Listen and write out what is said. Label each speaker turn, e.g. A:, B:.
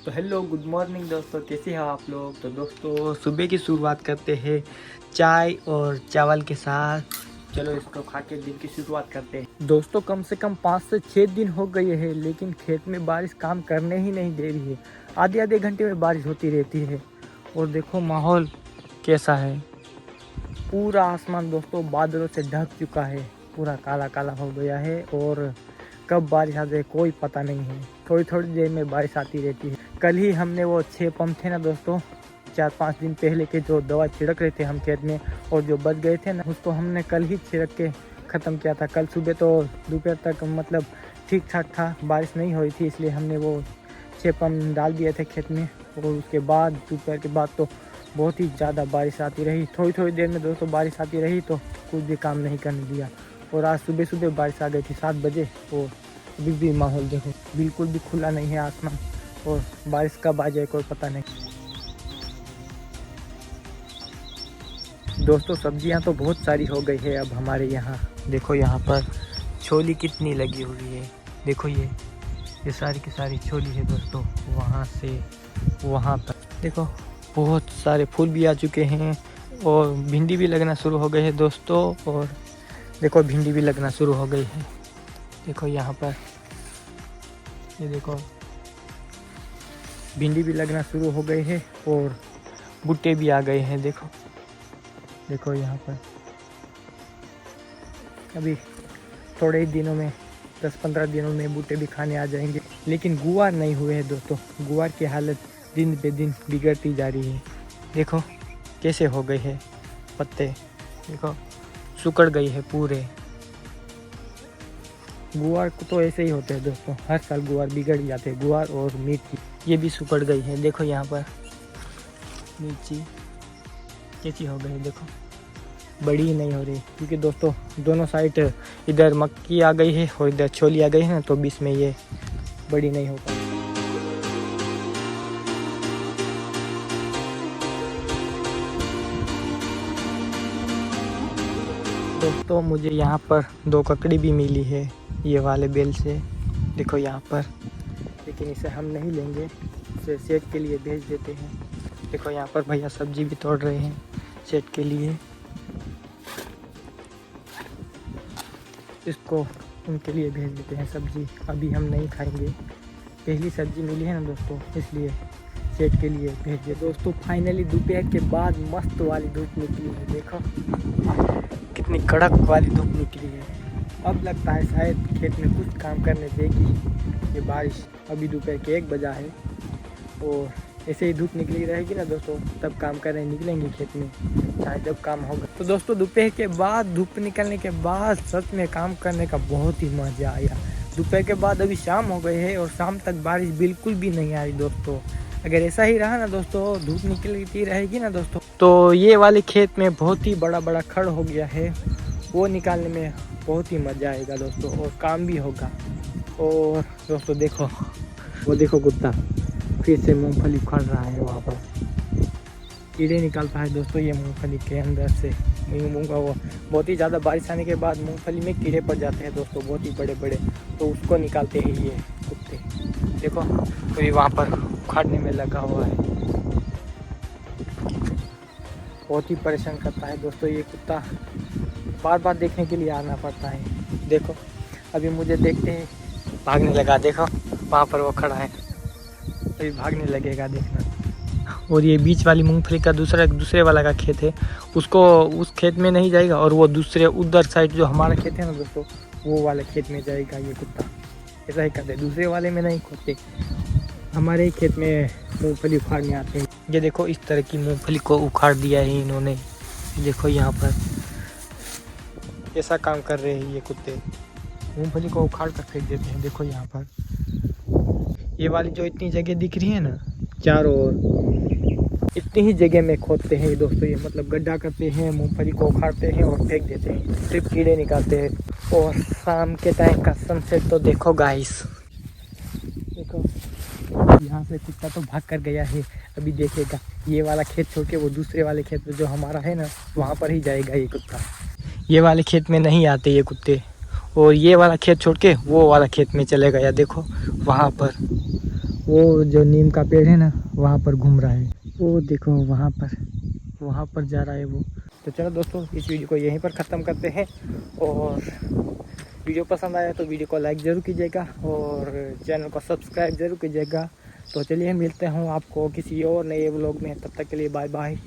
A: तो hello good morning दोस्तों, कैसे हैं आप लोग। तो दोस्तों सुबह की शुरुआत करते हैं चाय और चावल के साथ। चलो इसको खा के दिन की शुरुआत करते हैं। दोस्तों कम से कम 5 से 6 दिन हो गए हैं, लेकिन खेत में बारिश काम करने ही नहीं दे रही है। आधे आधे घंटे में बारिश होती रहती है। और देखो माहौल कैसा है, पूरा आसमान दोस्तों बादलों से ढक चुका है, पूरा काला काला हो गया है। और कब बारिश आ जाए कोई पता नहीं है। थोड़ी थोड़ी देर में बारिश आती रहती है। कल ही हमने वो 6 पंप थे ना दोस्तों, 4-5 दिन पहले के, जो दवा छिड़क रहे थे हम खेत में और जो बच गए थे ना, उसको हमने कल ही छिड़क के ख़त्म किया था। कल सुबह तो दोपहर तक मतलब ठीक ठाक था, बारिश नहीं हुई थी, इसलिए हमने वो 6 पंप डाल दिए थे खेत में। और उसके बाद दोपहर के बाद तो बहुत ही ज़्यादा बारिश आती रही। थोड़ी थोड़ी देर में दोस्तों बारिश आती रही तो कुछ भी काम नहीं करने दिया। और आज सुबह सुबह बारिश आ गई थी 7 बजे। और अभी भी माहौल देखो बिल्कुल भी खुला नहीं है आसमान, और बारिश कब आ जाए कोई पता नहीं। दोस्तों सब्जियां तो बहुत सारी हो गई है अब हमारे यहाँ। देखो यहाँ पर छोली कितनी लगी हुई है। देखो ये सारी की सारी छोली है दोस्तों। वहाँ से वहाँ पर देखो बहुत सारे फूल भी आ चुके हैं, और भिंडी भी लगना शुरू हो गई है दोस्तों। और देखो भिंडी भी लगना शुरू हो गई है। देखो यहाँ पर ये देखो भिंडी भी लगना शुरू हो गई है, और भुट्टे भी आ गए हैं। देखो देखो यहाँ पर अभी थोड़े ही दिनों में 10-15 दिनों में भुट्टे भी खाने आ जाएंगे। लेकिन गुआर नहीं हुए हैं दोस्तों। गुआर की हालत दिन पे दिन बिगड़ती जा रही है। देखो कैसे हो गए हैं पत्ते, देखो सुकड़ गई है पूरे। गुआर को तो ऐसे ही होते हैं दोस्तों, हर साल गुआर बिगड़ जाते हैं। गुआर और मिर्ची ये भी सुकड़ गई है। देखो यहाँ पर मिर्ची कैसी हो गई है, देखो बड़ी ही नहीं हो रही, क्योंकि दोस्तों दोनों साइड इधर मक्की आ गई है और इधर छोली आ गई है ना, तो बीच में ये बड़ी नहीं हो पाई। दोस्तों मुझे यहाँ पर 2 ककड़ी भी मिली है ये वाले बेल से। देखो यहाँ पर, लेकिन इसे हम नहीं लेंगे, इसे सेट के लिए भेज देते हैं। देखो यहाँ पर भैया सब्जी भी तोड़ रहे हैं सेट के लिए, इसको उनके लिए भेज देते हैं सब्जी। अभी हम नहीं खाएंगे, पहली सब्जी मिली है ना दोस्तों, इसलिए सेट के लिए भेज दिए। दोस्तों फाइनली दोपहर के बाद मस्त वाली धूप निकली है। देखो कितनी कड़क वाली धूप निकली है। अब लगता है शायद खेत में कुछ काम करने देगी ये बारिश। अभी दोपहर के 1 बजा है, और ऐसे ही धूप निकली रहेगी ना दोस्तों, तब काम करने निकलेंगे खेत में, शायद जब काम होगा। तो दोस्तों दोपहर के बाद धूप निकलने के बाद सच में काम करने का बहुत ही मज़ा आया। दोपहर के बाद अभी शाम हो गई है, और शाम तक बारिश बिल्कुल भी नहीं आई दोस्तों। अगर ऐसा ही रहा ना दोस्तों, धूप निकलती रहेगी ना दोस्तों, तो ये वाले खेत में बहुत ही बड़ा बड़ा खड़ हो गया है, वो निकालने में बहुत ही मज़ा आएगा दोस्तों, और काम भी होगा। और दोस्तों देखो वो देखो कुत्ता फिर से मूंगफली उखाड़ रहा है। वहाँ पर कीड़े निकालता है दोस्तों ये मूंगफली के अंदर से। मूंगा वो बहुत ही ज़्यादा बारिश आने के बाद मूंगफली में कीड़े पड़ जाते हैं दोस्तों, बहुत ही बड़े बड़े, तो उसको निकालते हैं ये कुत्ते। देखो तो ये वहाँ पर उखाड़ने में लगा हुआ है, बहुत ही परेशान करता है दोस्तों ये कुत्ता। बार बार देखने के लिए आना पड़ता है। देखो अभी मुझे देखते ही भागने लगा। देखो वहाँ पर वो खड़ा है, अभी भागने लगेगा देखना। और ये बीच वाली मूंगफली का दूसरे वाला का खेत है, उसको उस खेत में नहीं जाएगा, और वो दूसरे उधर साइड जो हमारा खेत है ना दोस्तों, वो वाले खेत में जाएगा ये कुत्ता। ऐसा ही करते, दूसरे वाले में नहीं खोदते, हमारे ही खेत में मूंगफली उखाड़ने आते हैं। ये देखो इस तरह की मूंगफली को उखाड़ दिया है इन्होंने। देखो यहाँ पर ऐसा काम कर रहे हैं ये कुत्ते, मूंगफली को उखाड़ कर फेंक देते हैं। देखो यहाँ पर ये वाली जो इतनी जगह दिख रही है ना चारों ओर, इतनी ही जगह में खोदते हैं दोस्तों ये, मतलब गड्ढा करते हैं, मूंगफली को उखाड़ते हैं और फेंक देते हैं, सिर्फ कीड़े निकालते हैं। और शाम के टाइम का सनसेट तो देखो गाइस, देखो यहाँ से कुत्ता तो भाग कर गया है, अभी देखेगा ये वाला खेत छोड़ के वो दूसरे वाले खेत में जो हमारा है ना, वहाँ पर ही जाएगा ये कुत्ता। ये वाले खेत में नहीं आते ये कुत्ते, और ये वाला खेत छोड़ के वो वाला खेत में चले गया। देखो वहाँ पर वो जो नीम का पेड़ है ना वहाँ पर घूम रहा है। वो देखो वहाँ पर जा रहा है वो। तो चलो दोस्तों इस वीडियो को यहीं पर ख़त्म करते हैं, और वीडियो पसंद आया तो वीडियो को लाइक ज़रूर कीजिएगा और चैनल को सब्सक्राइब ज़रूर कीजिएगा। तो चलिए मिलते हैं आपको किसी और नए व्लॉग में, तब तक के लिए बाय बाय।